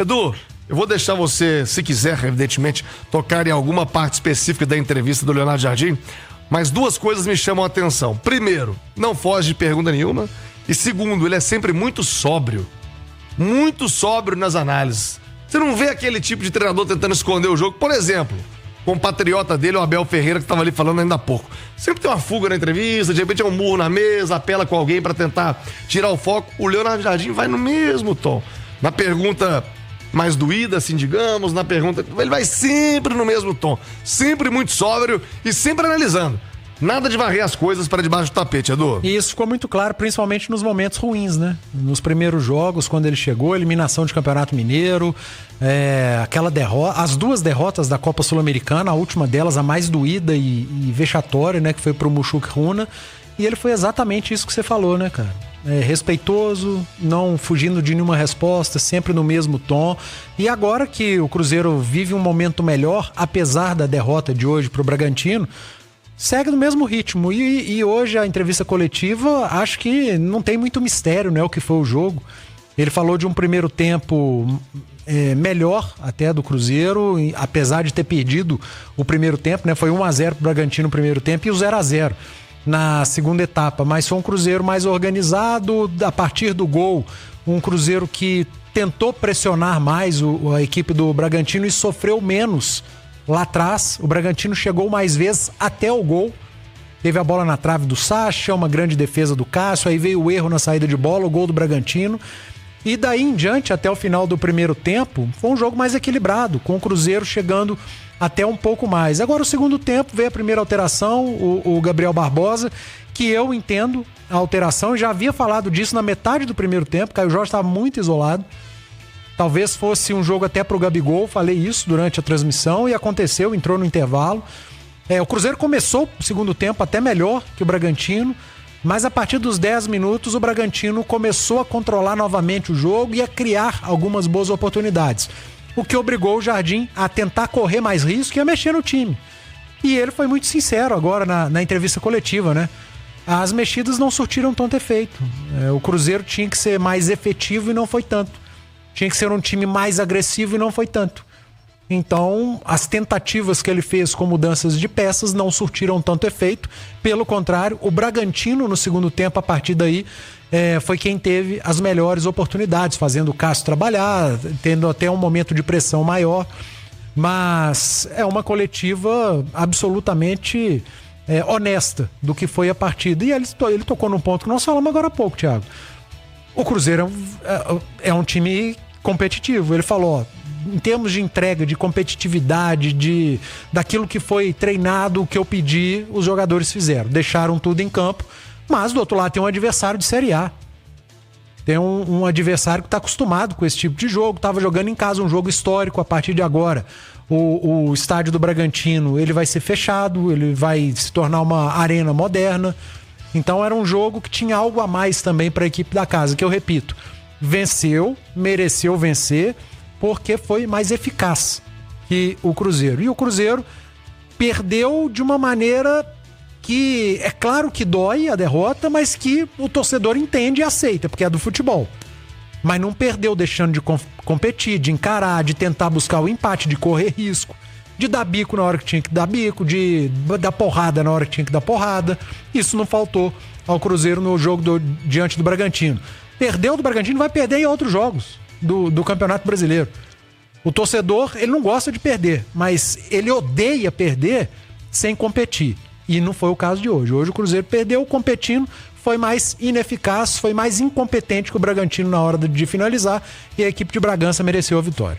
Edu, eu vou deixar você, se quiser, evidentemente, tocar em alguma parte específica da entrevista do Leonardo Jardim, mas duas coisas me chamam a atenção. Primeiro, não foge de pergunta nenhuma. E segundo, ele é sempre muito sóbrio nas análises. Você não vê aquele tipo de treinador tentando esconder o jogo. Por exemplo, o compatriota dele, o Abel Ferreira, que estava ali falando ainda há pouco. Sempre tem uma fuga na entrevista, de repente é um murro na mesa, apela com alguém para tentar tirar o foco. O Leonardo Jardim vai no mesmo tom. Na pergunta mais doída, assim, digamos, na pergunta... Ele vai sempre no mesmo tom. Sempre muito sóbrio e sempre analisando. Nada de varrer as coisas para debaixo do tapete, Edu. E isso ficou muito claro, principalmente nos momentos ruins, né? Nos primeiros jogos, quando ele chegou, eliminação de Campeonato Mineiro, aquela derrota, as duas derrotas da Copa Sul-Americana, a última delas, a mais doída e vexatória, né? Que foi pro Mushuc Runa. E ele foi exatamente isso que você falou, né, cara? Respeitoso, não fugindo de nenhuma resposta, sempre no mesmo tom. E agora que o Cruzeiro vive um momento melhor, apesar da derrota de hoje pro Bragantino, segue no mesmo ritmo. E hoje a entrevista coletiva, acho que não tem muito mistério, né, o que foi o jogo. Ele falou de um primeiro tempo melhor até do Cruzeiro, apesar de ter perdido o primeiro tempo, né? Foi 1-0 pro Bragantino no primeiro tempo e o 0-0 na segunda etapa. Mas foi um Cruzeiro mais organizado, a partir do gol, um Cruzeiro que tentou pressionar mais a equipe do Bragantino e sofreu menos. Lá atrás, o Bragantino chegou mais vezes até o gol. Teve a bola na trave do Sacha, uma grande defesa do Cássio, aí veio o erro na saída de bola, o gol do Bragantino. E daí em diante, até o final do primeiro tempo, foi um jogo mais equilibrado, com o Cruzeiro chegando até um pouco mais. Agora o segundo tempo, veio a primeira alteração, o Gabriel Barbosa, que eu entendo a alteração, já havia falado disso na metade do primeiro tempo, Caio Jorge estava muito isolado. Talvez fosse um jogo até pro Gabigol, falei isso durante a transmissão e aconteceu, entrou no intervalo. O Cruzeiro começou o segundo tempo até melhor que o Bragantino, mas a partir dos 10 minutos o Bragantino começou a controlar novamente o jogo e a criar algumas boas oportunidades. O que obrigou o Jardim a tentar correr mais risco e a mexer no time. E ele foi muito sincero agora na entrevista coletiva, né? As mexidas não surtiram tanto efeito. O Cruzeiro tinha que ser mais efetivo e não foi tanto. Tinha que ser um time mais agressivo e não foi tanto. Então, as tentativas que ele fez com mudanças de peças não surtiram tanto efeito. Pelo contrário, o Bragantino no segundo tempo, a partir daí, foi quem teve as melhores oportunidades, fazendo o Cássio trabalhar, tendo até um momento de pressão maior. Mas é uma coletiva absolutamente honesta do que foi a partida. E ele tocou num ponto que nós falamos agora há pouco, Thiago. O Cruzeiro é um time competitivo. Ele falou, em termos de entrega, de competitividade, daquilo que foi treinado, o que eu pedi, os jogadores fizeram. Deixaram tudo em campo, mas do outro lado tem um adversário de Série A. Tem um adversário que está acostumado com esse tipo de jogo, estava jogando em casa um jogo histórico. A partir de agora, o estádio do Bragantino, ele vai ser fechado, ele vai se tornar uma arena moderna. Então era um jogo que tinha algo a mais também para a equipe da casa, que eu repito, venceu, mereceu vencer, porque foi mais eficaz que o Cruzeiro. E o Cruzeiro perdeu de uma maneira que, é claro que dói a derrota, mas que o torcedor entende e aceita, porque é do futebol. Mas não perdeu deixando de competir, de encarar, de tentar buscar o empate, de correr risco, de dar bico na hora que tinha que dar bico, de dar porrada na hora que tinha que dar porrada. Isso não faltou ao Cruzeiro no jogo diante do Bragantino. Perdeu do Bragantino, vai perder em outros jogos do Campeonato Brasileiro. O torcedor, ele não gosta de perder, mas ele odeia perder sem competir. E não foi o caso de hoje. Hoje o Cruzeiro perdeu competindo, foi mais ineficaz, foi mais incompetente que o Bragantino na hora de finalizar, e a equipe de Bragança mereceu a vitória.